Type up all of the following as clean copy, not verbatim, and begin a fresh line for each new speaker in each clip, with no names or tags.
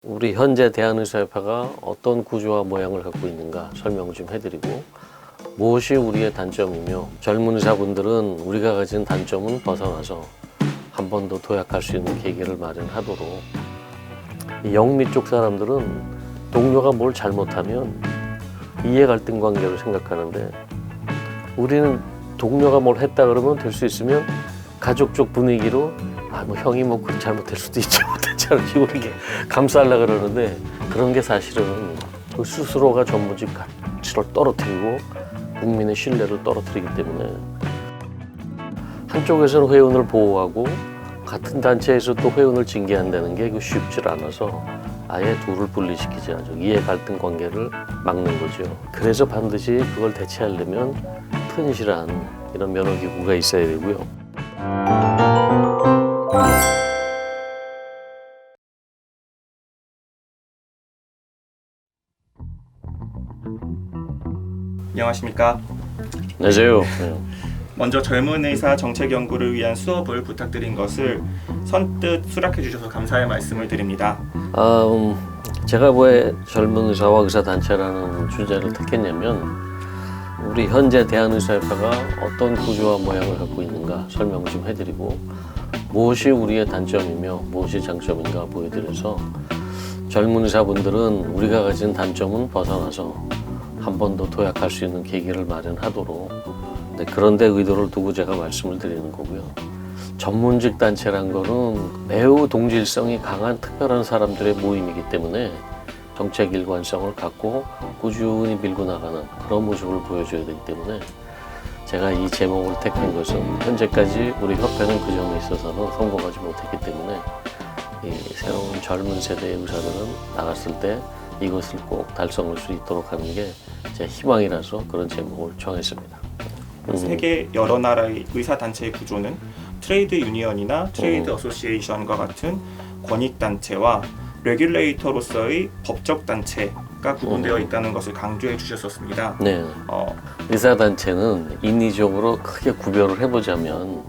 우리 현재 대한의사협회가 어떤 구조와 모양을 갖고 있는가 설명 좀 해드리고, 무엇이 우리의 단점이며 젊은 의사분들은 우리가 가진 단점은 벗어나서 한 번 더 도약할 수 있는 계기를 마련하도록, 이 영미 쪽 사람들은 동료가 뭘 잘못하면 이해 갈등 관계로 생각하는데, 우리는 동료가 뭘 했다 그러면 될 수 있으면 가족 쪽 분위기로 뭐 형이 뭐 그렇게 잘못될 수도 있죠, 못했잖아, 이렇게 감싸려고 그러는데, 그런 게 사실은 그 스스로가 전문직 가치를 떨어뜨리고 국민의 신뢰를 떨어뜨리기 때문에, 한쪽에서는 회원을 보호하고 같은 단체에서 또 회원을 징계한다는 게 쉽지 않아서 아예 둘을 분리시키지 않죠. 이해 갈등 관계를 막는 거죠. 그래서 반드시 그걸 대체하려면 튼실한 이런 면허기구가 있어야 되고요.
안녕하십니까.
안녕하세요.
먼저 젊은 의사 정책 연구를 위한 수업을 부탁드린 것을 선뜻 수락해 주셔서 감사의 말씀을 드립니다.
제가 왜 젊은 의사와 의사단체라는 주제를 택했냐면, 우리 현재 대한의사협회가 어떤 구조와 모양을 갖고 있는가 설명 좀 해드리고, 무엇이 우리의 단점이며 무엇이 장점인가 보여드려서 젊은 의사분들은 우리가 가진 단점은 벗어나서 한 번 더 도약할 수 있는 계기를 마련하도록, 그런데 의도를 두고 제가 말씀을 드리는 거고요. 전문직 단체란 거는 매우 동질성이 강한 특별한 사람들의 모임이기 때문에 정책 일관성을 갖고 꾸준히 밀고 나가는 그런 모습을 보여줘야 되기 때문에, 제가 이 제목을 택한 것은 현재까지 우리 협회는 그 점에 있어서는 성공하지 못했기 때문에, 이 새로운 젊은 세대의 의사들은 나갔을 때 이것을 꼭 달성할 수 있도록 하는 게 제 희망이라서 그런 제목을 정했습니다.
세계 여러 나라의 의사단체의 구조는 트레이드 유니언이나 트레이드 어소시에이션과 같은 권익단체와 레귤레이터로서의 법적 단체가 구분되어 있다는 것을 강조해 주셨었습니다.
네. 의사단체는 인위적으로 크게 구별을 해보자면,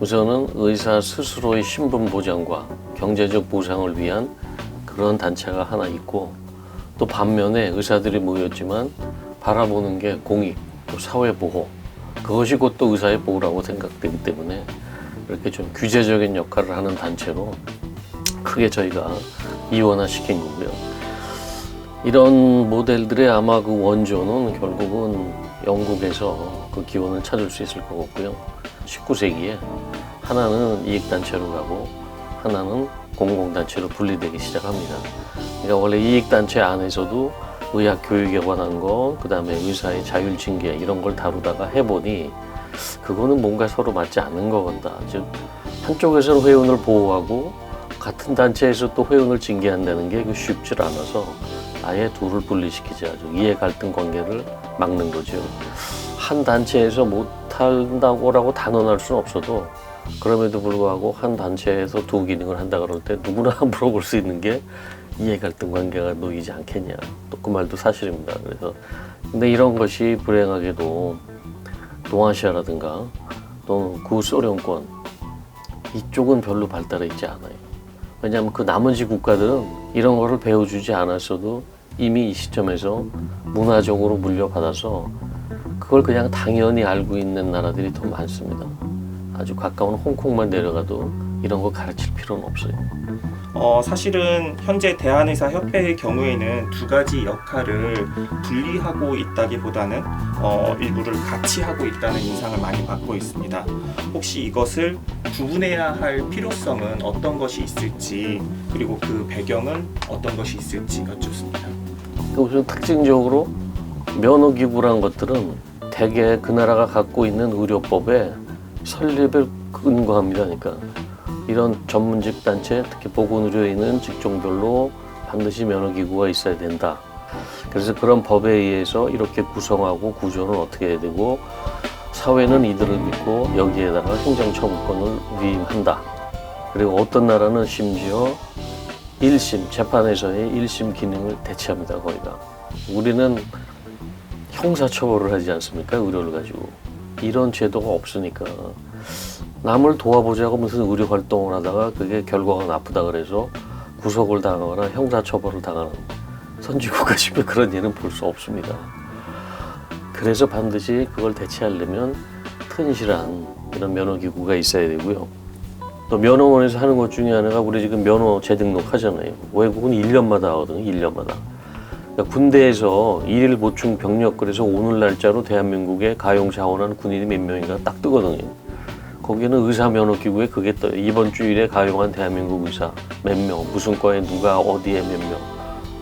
우선은 의사 스스로의 신분 보장과 경제적 보상을 위한 그런 단체가 하나 있고, 또 반면에 의사들이 모였지만 바라보는 게 공익, 또 사회보호, 그것이 곧 또 의사의 보호라고 생각되기 때문에 이렇게 좀 규제적인 역할을 하는 단체로 크게 저희가 이원화시킨 거고요. 이런 모델들의 아마 그 원조는 결국은 영국에서 그 기원을 찾을 수 있을 것 같고요. 19세기에 하나는 이익단체로 가고 하나는 공공단체로 분리되기 시작합니다. 그러니까 원래 이익단체 안에서도 의학 교육에 관한 거, 그 다음에 의사의 자율징계 이런 걸 다루다가 해보니 그거는 뭔가 서로 맞지 않는 것 같다. 즉, 한쪽에서는 회원을 보호하고 같은 단체에서 또 회원을 징계한다는 게 쉽지 않아서 아예 둘을 분리시키지 않죠. 이해 갈등 관계를 막는 거죠. 한 단체에서 못한다고라고 단언할 수는 없어도, 그럼에도 불구하고 한 단체에서 두 기능을 한다 그럴 때 누구나 물어볼 수 있는 게 이해 갈등 관계가 놓이지 않겠냐. 또 그 말도 사실입니다. 그래서 근데 이런 것이 불행하게도 동아시아라든가 또는 구소련권 이쪽은 별로 발달해 있지 않아요. 왜냐하면 그 나머지 국가들은 이런 거를 배워주지 않았어도 이미 이 시점에서 문화적으로 물려받아서 그걸 그냥 당연히 알고 있는 나라들이 더 많습니다. 아주 가까운 홍콩만 내려가도 이런 거 가르칠 필요는 없어요.
사실은 현재 대한의사협회의 경우에는 두 가지 역할을 분리하고 있다기보다는 일부를 같이 하고 있다는 인상을 많이 받고 있습니다. 혹시 이것을 구분해야 할 필요성은 어떤 것이 있을지, 그리고 그 배경은 어떤 것이 있을지 여쭙습니다.
우선 특징적으로 면허기구라는 것들은 대개 그 나라가 갖고 있는 의료법에 설립을 근거합니다. 그러니까 이런 전문직 단체, 특히 보건의료에 있는 직종별로 반드시 면허기구가 있어야 된다. 그래서 그런 법에 의해서 이렇게 구성하고 구조는 어떻게 해야 되고, 사회는 이들을 믿고 여기에다가 행정처분권을 위임한다. 그리고 어떤 나라는 심지어 1심, 재판에서의 1심 기능을 대체합니다. 거기가. 우리는 형사처벌을 하지 않습니까? 의료를 가지고. 이런 제도가 없으니까 남을 도와보자고 무슨 의료 활동을 하다가 그게 결과가 나쁘다 그래서 구속을 당하거나 형사처벌을 당하는 선진국가시면 그런 예는 볼 수 없습니다. 그래서 반드시 그걸 대체하려면 튼실한 이런 면허기구가 있어야 되고요. 또 면허원에서 하는 것 중에 하나가 우리 지금 면허 재등록 하잖아요. 외국은 1년마다 하거든요. 1년마다. 그러니까 군대에서 일일 보충 병력 그래서 오늘 날짜로 대한민국에 가용 자원한 군인이 몇 명인가 딱 뜨거든요. 거기는 의사 면허기구에 그게 떠요. 이번 주일에 가용한 대한민국 의사 몇 명, 무슨 과에 누가 어디에 몇 명,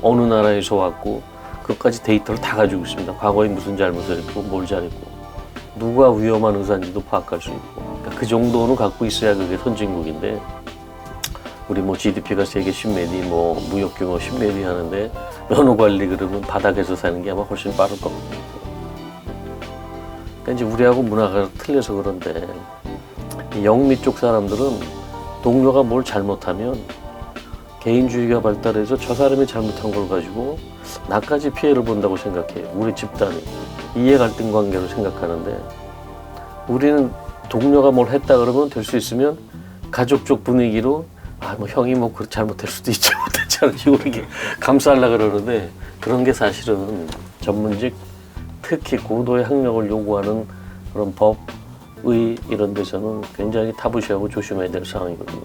어느 나라에서 왔고 그것까지 데이터를 다 가지고 있습니다. 과거에 무슨 잘못을 했고 뭘 잘했고 누가 위험한 의사인지도 파악할 수 있고 그러니까 그 정도는 갖고 있어야 그게 선진국인데 우리 뭐 GDP가 세계 10몇 위, 뭐 무역 규모 10몇 위 하는데 면허 관리 그러면 바닥에서 사는 게 아마 훨씬 빠를 겁니다. 그러니까 이제 우리하고 문화가 틀려서 그런데 이 영미 쪽 사람들은 동료가 뭘 잘못하면 개인주의가 발달해서 저 사람이 잘못한 걸 가지고 나까지 피해를 본다고 생각해요. 우리 집단이 이해 갈등 관계로 생각하는데 우리는 동료가 뭘 했다 그러면 될 수 있으면 가족 쪽 분위기로 뭐 형이 뭐 잘못할 수도 있지 못했지 않은 식으로 이렇게 감싸려고 그러는데 그런 게 사실은 전문직 특히 고도의 학력을 요구하는 그런 법, 의 이런 데서는 굉장히 타부시하고 조심해야 될 상황이거든요.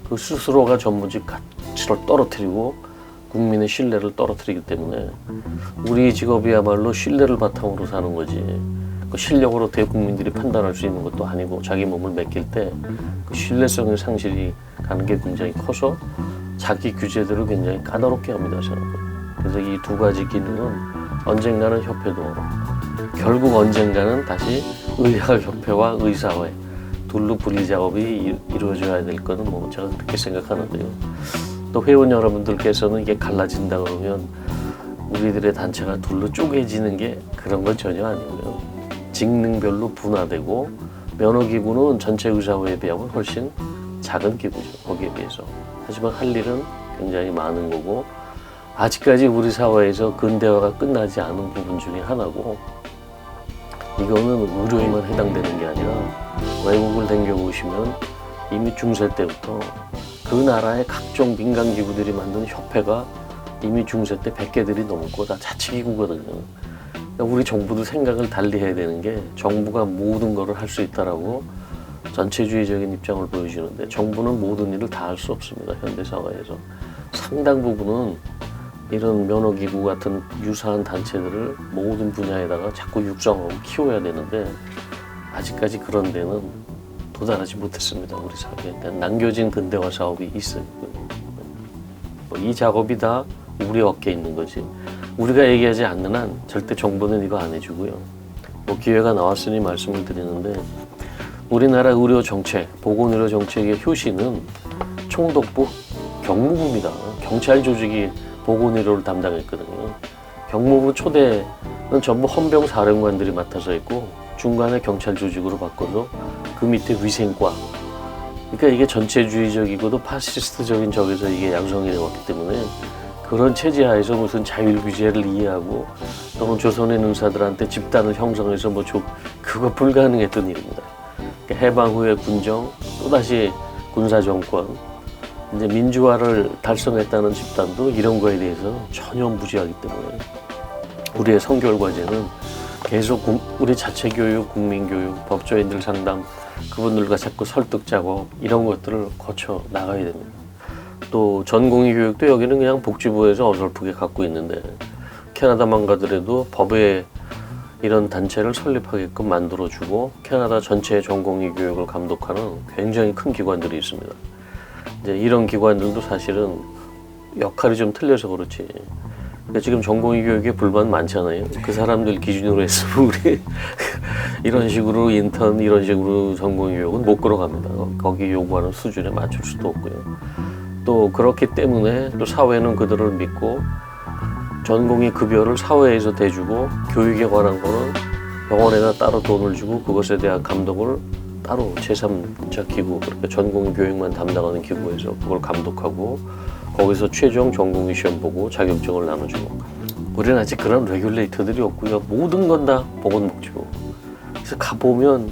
그 스스로가 전문직 가치를 떨어뜨리고 국민의 신뢰를 떨어뜨리기 때문에 우리 직업이야말로 신뢰를 바탕으로 사는 거지 그 실력으로 대국민들이 판단할 수 있는 것도 아니고 자기 몸을 맡길 때 그 신뢰성의 상실이 가는 게 굉장히 커서 자기 규제들을 굉장히 까다롭게 합니다. 저는. 그래서 이 두 가지 기능은 언젠가는 협회도 결국 언젠가는 다시 의학협회와 의사회 둘로 분리 작업이 이루어져야 될 거는 뭐 제가 그렇게 생각하는데요. 또 회원 여러분들께서는 이게 갈라진다 그러면 우리들의 단체가 둘로 쪼개지는 게 그런 건 전혀 아니고요. 직능별로 분화되고 면허기구는 전체 의사회에 비하면 훨씬 작은 기구죠. 거기에 비해서. 하지만 할 일은 굉장히 많은 거고 아직까지 우리 사회에서 근대화가 끝나지 않은 부분 중에 하나고 이거는 의료에만 해당되는 게 아니라 외국을 댕겨보시면 이미 중세 때부터 그 나라의 각종 민간기구들이 만든 협회가 이미 중세 때 100개들이 넘고 다 자치기구거든요. 그러니까 우리 정부도 생각을 달리 해야 되는 게 정부가 모든 거를 할 수 있다라고 전체주의적인 입장을 보여주는데 정부는 모든 일을 다 할 수 없습니다. 현대사회에서. 상당 부분은 이런 면허기구 같은 유사한 단체들을 모든 분야에다가 자꾸 육성하고 키워야 되는데 아직까지 그런 데는 도달하지 못했습니다. 우리 사회에 대한 남겨진 근대화 사업이 있어요. 이 작업이 다 우리 어깨에 있는 거지. 우리가 얘기하지 않는 한 절대 정부는 이거 안 해주고요. 뭐 기회가 나왔으니 말씀을 드리는데 우리나라 의료 정책, 보건의료 정책의 효시는 총독부 경무부입니다. 경찰 조직이 보건의료를 담당했거든요. 경무부 초대는 전부 헌병 사령관들이 맡아서 했고 중간에 경찰 조직으로 바꿔서 그 밑에 위생과 그러니까 이게 전체주의적이고도 파시스트적인 적에서 이게 양성이 되었기 때문에 그런 체제 하에서 무슨 자율규제를 이해하고 또는 조선의 능사들한테 집단을 형성해서 그거 불가능했던 일입니다. 그러니까 해방 후에 군정 또다시 군사정권 이제 민주화를 달성했다는 집단도 이런 거에 대해서 전혀 무지하기 때문에 우리의 선결 과제는 계속 우리 자체 교육, 국민교육, 법조인들 상담 그분들과 자꾸 설득 작업 이런 것들을 거쳐 나가야 됩니다. 또 전공의 교육도 여기는 그냥 복지부에서 어설프게 갖고 있는데 캐나다만 가더라도 법에 이런 단체를 설립하게끔 만들어주고 캐나다 전체의 전공의 교육을 감독하는 굉장히 큰 기관들이 있습니다. 이제 이런 기관들도 사실은 역할이 좀 틀려서 그렇지. 그러니까 지금 전공의 교육에 불만 많잖아요. 그 사람들 기준으로 했으면 우리 이런 식으로 인턴, 이런 식으로 전공의 교육은 못 걸어갑니다. 거기 요구하는 수준에 맞출 수도 없고요. 또 그렇기 때문에 또 사회는 그들을 믿고 전공의 급여를 사회에서 대주고 교육에 관한 거는 병원에다 따로 돈을 주고 그것에 대한 감독을 따로 제3자 기구, 그러니까 전공의 교육만 담당하는 기구에서 그걸 감독하고 거기서 최종 전공의 시험 보고 자격증을 나눠주고 우리는 아직 그런 레귤레이터들이 없고요. 모든 건 다 보건복지부. 그래서 가보면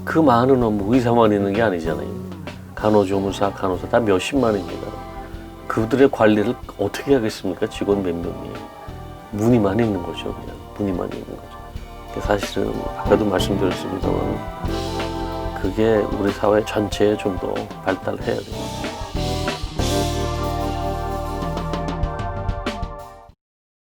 그 많은 업무 의사만 있는 게 아니잖아요. 간호조무사, 간호사 다 몇십만입니다. 그들의 관리를 어떻게 하겠습니까? 직원 몇 명이. 문의만 있는 거죠. 그냥 문의만 있는 거죠. 사실은 아까도 말씀드렸습니다만 그게 우리 사회 전체에 좀 더 발달해야 됩니다.